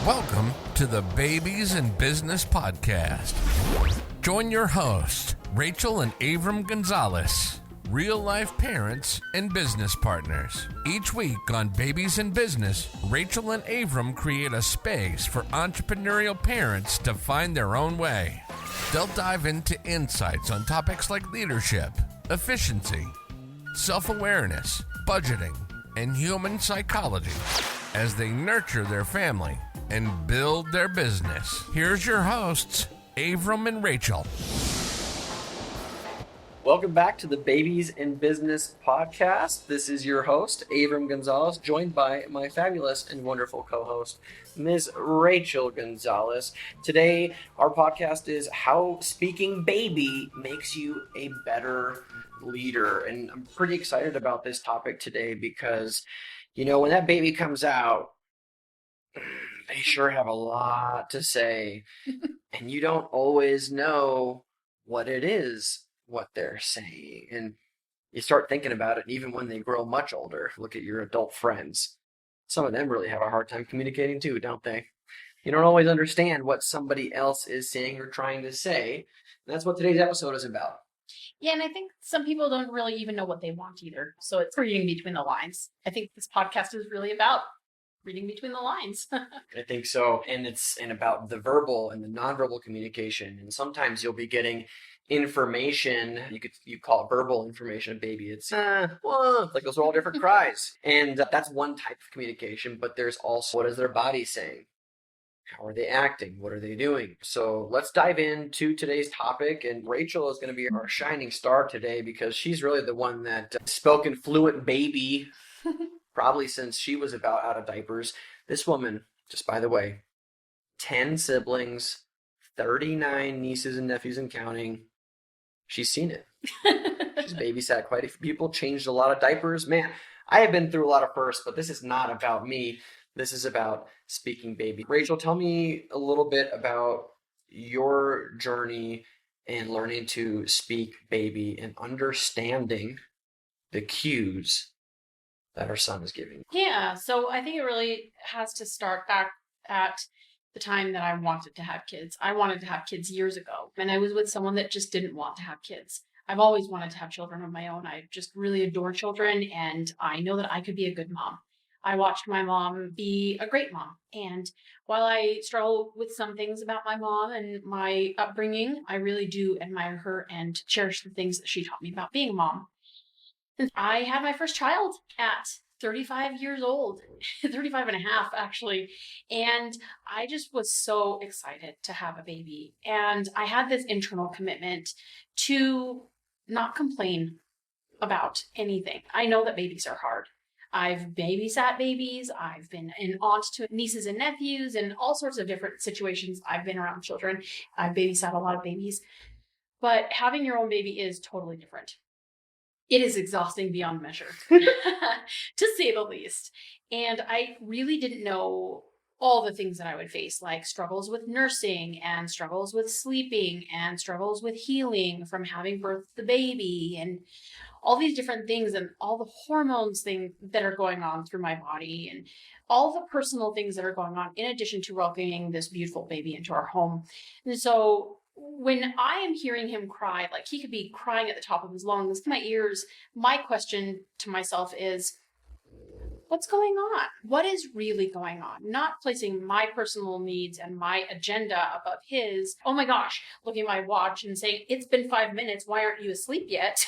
Welcome to the Babies in Business Podcast. Join your hosts, Rachel and Avram Gonzalez, real-life parents and business partners. Each week on Babies in Business, Rachel and Avram create a space for entrepreneurial parents to find their own way. They'll dive into insights on topics like leadership, efficiency, self-awareness, budgeting, and human psychology as they nurture their family and build their business. Here's your hosts, Avram and Rachel. Welcome back to the Babies in Business Podcast. This is your host, Avram Gonzalez, joined by my fabulous and wonderful co-host, Ms. Rachel Gonzalez. Today, our podcast is How Speaking Baby Makes You a Better Leader. And I'm pretty excited about this topic today because, you know, when that baby comes out, they sure have a lot to say. And you don't always know what it is, what they're saying. And you start thinking about it even when they grow much older. Look at your adult friends. Some of them really have a hard time communicating too, don't they? You don't always understand what somebody else is saying or trying to say. And that's what today's episode is about. Yeah, and I think some people don't really even know what they want either. So it's reading between the lines. I think this podcast is really about reading between the lines. I think so. And it's about the verbal and the nonverbal communication. And sometimes you'll be getting information. You call it verbal information, baby. It's like those are all different cries. And that's one type of communication. But there's also, what is their body saying? How are they acting? What are they doing? So let's dive into today's topic. And Rachel is going to be our shining star today because she's really the one that spoken fluent baby probably since she was about out of diapers. This woman, just by the way, 10 siblings, 39 nieces and nephews and counting. She's seen it. She's babysat quite a few people, changed a lot of diapers. Man, I have been through a lot of firsts, but this is not about me. This is about speaking baby. Rachel, tell me a little bit about your journey in learning to speak baby and understanding the cues that our son is giving. Yeah, so I think it really has to start back at the time that I wanted to have kids. I wanted to have kids years ago, and I was with someone that just didn't want to have kids. I've always wanted to have children of my own. I just really adore children, and I know that I could be a good mom. I watched my mom be a great mom. And while I struggle with some things about my mom and my upbringing, I really do admire her and cherish the things that she taught me about being a mom. And I had my first child at 35 years old, 35 and a half actually. And I just was so excited to have a baby. And I had this internal commitment to not complain about anything. I know that babies are hard. I've babysat babies. I've been an aunt to nieces and nephews and all sorts of different situations. I've been around children. I've babysat a lot of babies. But having your own baby is totally different. It is exhausting beyond measure, to say the least. And I really didn't know all the things that I would face, like struggles with nursing and struggles with sleeping and struggles with healing from having birthed the baby and all these different things and all the hormones that are going on through my body and all the personal things that are going on in addition to welcoming this beautiful baby into our home. And so when I am hearing him cry, like he could be crying at the top of his lungs, my ears, my question to myself is, what's going on? What is really going on? Not placing my personal needs and my agenda above his. Oh my gosh, looking at my watch and saying, it's been 5 minutes. Why aren't you asleep yet?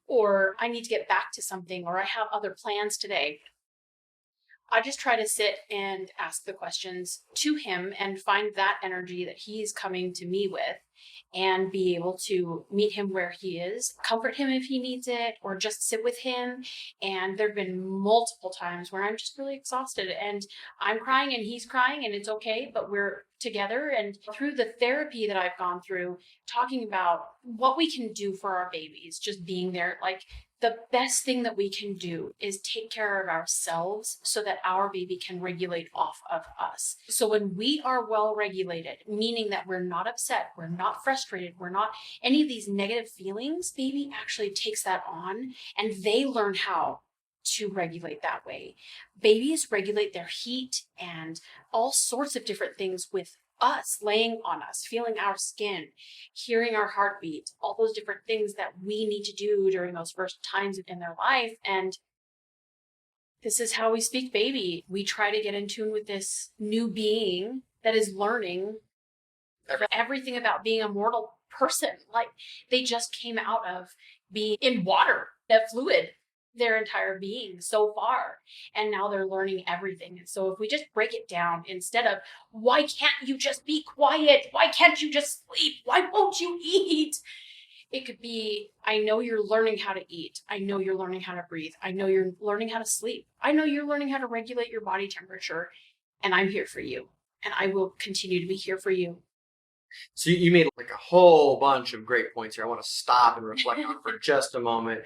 Or I need to get back to something, or I have other plans today. I just try to sit and ask the questions to him and find that energy that he's coming to me with and be able to meet him where he is, comfort him if he needs it, or just sit with him. And there've been multiple times where I'm just really exhausted and I'm crying and he's crying and it's okay, but we're together. And through the therapy that I've gone through, talking about what we can do for our babies, just being there, like the best thing that we can do is take care of ourselves so that our baby can regulate off of us. So when we are well regulated, meaning that we're not upset, we're not frustrated, we're not any of these negative feelings, baby actually takes that on and they learn how to regulate that way. Babies regulate their heat and all sorts of different things with us, laying on us, feeling our skin, hearing our heartbeat, all those different things that we need to do during those first times in their life. And this is how we speak baby. We try to get in tune with this new being that is learning everything about being a mortal person. Like they just came out of being in water, that fluid, their entire being so far. And now they're learning everything. And so if we just break it down, instead of, why can't you just be quiet? Why can't you just sleep? Why won't you eat? It could be, I know you're learning how to eat. I know you're learning how to breathe. I know you're learning how to sleep. I know you're learning how to regulate your body temperature. And I'm here for you. And I will continue to be here for you. So you made like a whole bunch of great points here. I want to stop and reflect on for just a moment.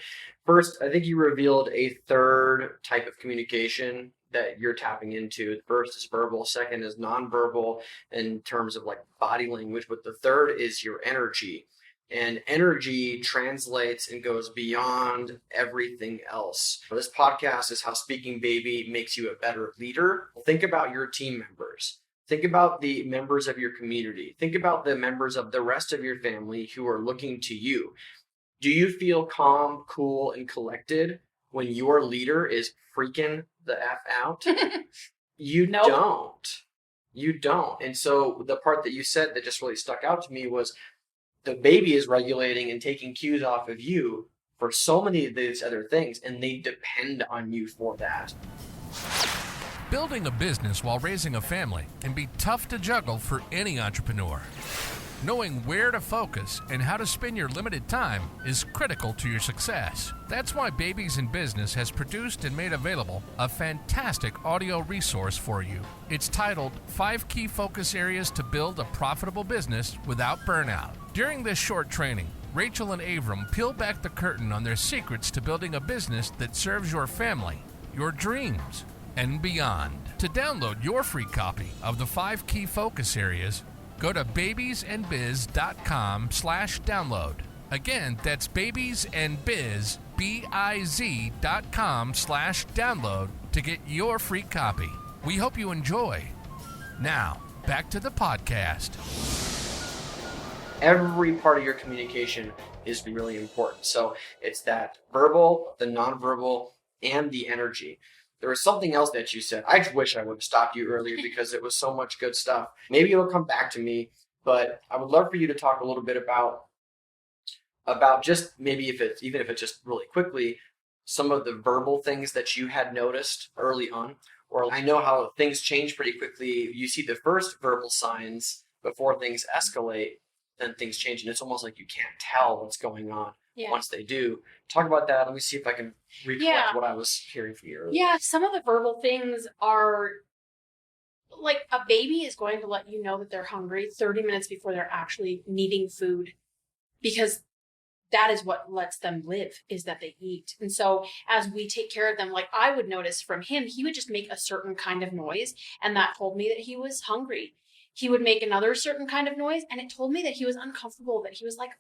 First, I think you revealed a third type of communication that you're tapping into. The first is verbal. Second is nonverbal in terms of like body language. But the third is your energy. And energy translates and goes beyond everything else. This podcast is how Speaking Baby makes you a better leader. Think about your team members. Think about the members of your community. Think about the members of the rest of your family who are looking to you. Do you feel calm, cool, and collected when your leader is freaking the F out? You Nope. don't. You don't. And so the part that you said that just really stuck out to me was the baby is regulating and taking cues off of you for so many of these other things, and they depend on you for that. Building a business while raising a family can be tough to juggle for any entrepreneur. Knowing where to focus and how to spend your limited time is critical to your success. That's why Babies in Business has produced and made available a fantastic audio resource for you. It's titled 5 Key Focus Areas to Build a Profitable Business Without Burnout. During this short training, Rachel and Avram peel back the curtain on their secrets to building a business that serves your family, your dreams, and beyond. To download your free copy of the 5 Key Focus Areas, go to babiesandbiz.com/download. Again, that's babiesandbiz.com/download to get your free copy. We hope you enjoy. Now, back to the podcast. Every part of your communication is really important. So it's that verbal, the nonverbal, and the energy. There was something else that you said. I wish I would have stopped you earlier because it was so much good stuff. Maybe it'll come back to me, but I would love for you to talk a little bit about just maybe if it's just really quickly, some of the verbal things that you had noticed early on. Or I know how things change pretty quickly. You see the first verbal signs before things escalate, then things change, and it's almost like you can't tell what's going on. Yeah. Once they do. Talk about that. Let me see if I can reflect what I was hearing from you earlier. Yeah, some of the verbal things are like a baby is going to let you know that they're hungry 30 minutes before they're actually needing food, because that is what lets them live, is that they eat. And so as we take care of them, like I would notice from him, he would just make a certain kind of noise, and that told me that he was hungry. He would make another certain kind of noise, and it told me that he was uncomfortable, that he was like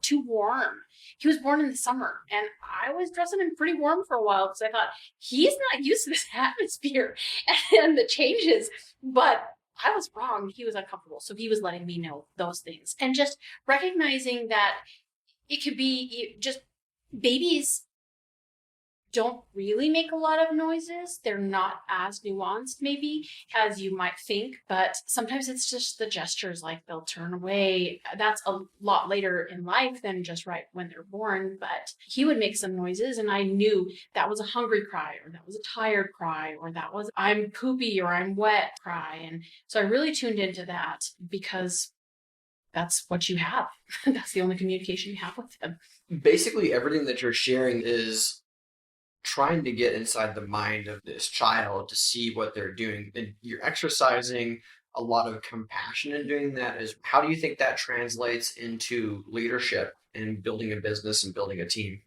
too warm. He was born in the summer, and I was dressing him pretty warm for a while because I thought he's not used to this atmosphere and the changes. But I was wrong. He was uncomfortable. So he was letting me know those things, and just recognizing that it could be just babies don't really make a lot of noises. They're not as nuanced maybe as you might think, but sometimes it's just the gestures, like they'll turn away. That's a lot later in life than just right when they're born, but he would make some noises and I knew that was a hungry cry, or that was a tired cry, or that was I'm poopy or I'm wet cry. And so I really tuned into that because that's what you have. That's the only communication you have with him. Basically, everything that you're sharing is trying to get inside the mind of this child to see what they're doing. And you're exercising a lot of compassion in doing that. How do you think that translates into leadership and building a business and building a team?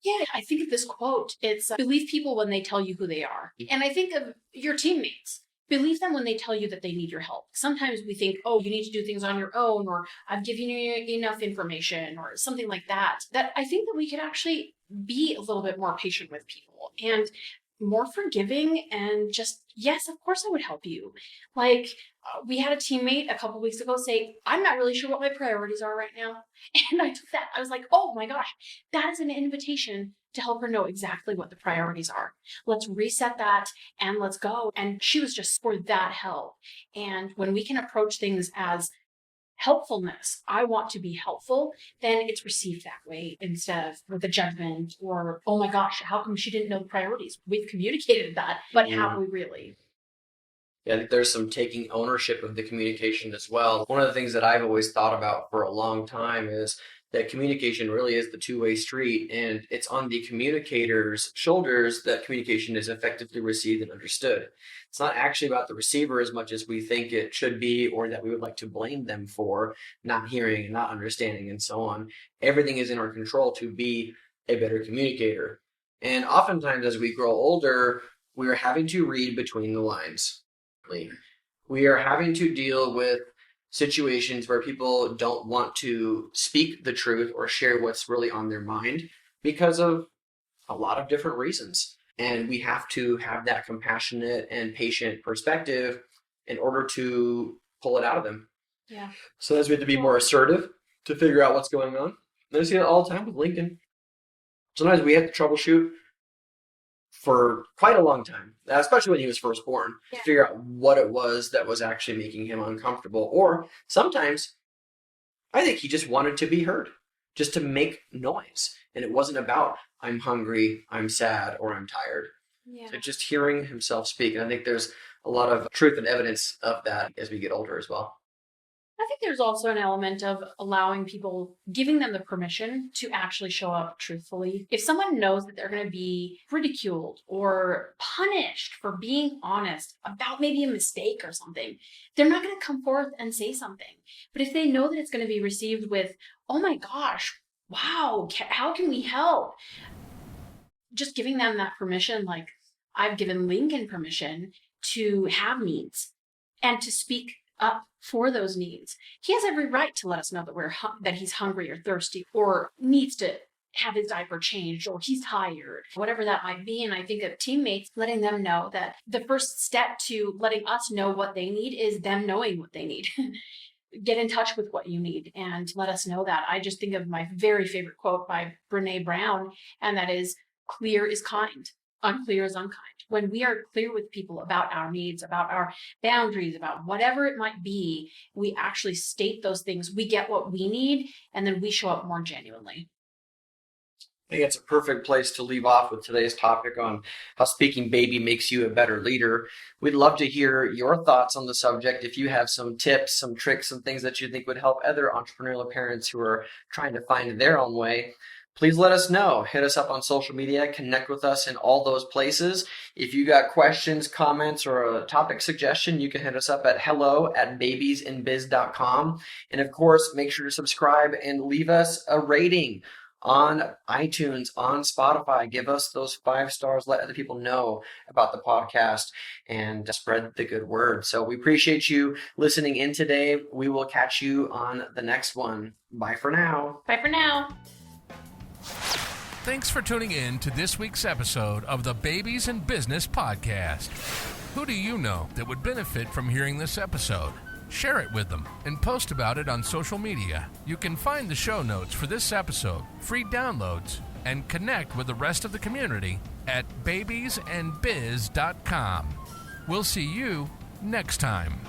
Yeah, I think of this quote. It's believe people when they tell you who they are. And I think of your teammates. believe them when they tell you that they need your help. Sometimes we think, oh, you need to do things on your own, or I've given you enough information, or something like that. That I think that we could actually be a little bit more patient with people and more forgiving and just, yes, of course I would help you. Like, we had a teammate a couple weeks ago say, I'm not really sure what my priorities are right now. And I took that. I was like, oh my gosh, that is an invitation to help her know exactly what the priorities are. Let's reset that and let's go. And she was just for that help. And when we can approach things as helpfulness, I want to be helpful, then it's received that way instead of with a judgment or, oh my gosh, how come she didn't know the priorities? We've communicated that, but have we really? Yeah, I think there's some taking ownership of the communication as well. One of the things that I've always thought about for a long time is that communication really is the two-way street, and it's on the communicator's shoulders that communication is effectively received and understood. It's not actually about the receiver as much as we think it should be, or that we would like to blame them for not hearing and not understanding and so on. Everything is in our control to be a better communicator. And oftentimes as we grow older, we are having to read between the lines. We are having to deal with situations where people don't want to speak the truth or share what's really on their mind because of a lot of different reasons. And we have to have that compassionate and patient perspective in order to pull it out of them. Yeah. So as we have to be more assertive to figure out what's going on. And I see it all the time with Lincoln. Sometimes we have to troubleshoot for quite a long time, especially when he was first born, to figure out what it was that was actually making him uncomfortable. Or sometimes I think he just wanted to be heard, just to make noise. And it wasn't about, I'm hungry, I'm sad, or I'm tired. Yeah. So just hearing himself speak. And I think there's a lot of truth and evidence of that as we get older as well. I think there's also an element of allowing people, giving them the permission to actually show up truthfully. If someone knows that they're going to be ridiculed or punished for being honest about maybe a mistake or something, they're not going to come forth and say something. But if they know that it's going to be received with, oh my gosh, wow, how can we help? Just giving them that permission, like I've given Lincoln permission to have needs and to speak up for those needs. He has every right to let us know that that he's hungry or thirsty or needs to have his diaper changed or he's tired, whatever that might be. And I think that teammates, letting them know that the first step to letting us know what they need is them knowing what they need. Get in touch with what you need and let us know that. I just think of my very favorite quote by Brene Brown, and that is, clear is kind, unclear is unkind. When we are clear with people about our needs, about our boundaries, about whatever it might be, we actually state those things. We get what we need, and then we show up more genuinely. I think it's a perfect place to leave off with today's topic on how speaking baby makes you a better leader. We'd love to hear your thoughts on the subject. If you have some tips, some tricks, some things that you think would help other entrepreneurial parents who are trying to find their own way, please let us know. Hit us up on social media. Connect with us in all those places. If you got questions, comments, or a topic suggestion, you can hit us up at hello@babiesinbiz.com. And of course, make sure to subscribe and leave us a rating on iTunes, on Spotify. Give us those 5 stars. Let other people know about the podcast and spread the good word. So we appreciate you listening in today. We will catch you on the next one. Bye for now. Bye for now. Thanks for tuning in to this week's episode of the Babies in Business podcast. Who do you know that would benefit from hearing this episode? Share it with them and post about it on social media. You can find the show notes for this episode, free downloads, and connect with the rest of the community at babiesandbiz.com. We'll see you next time.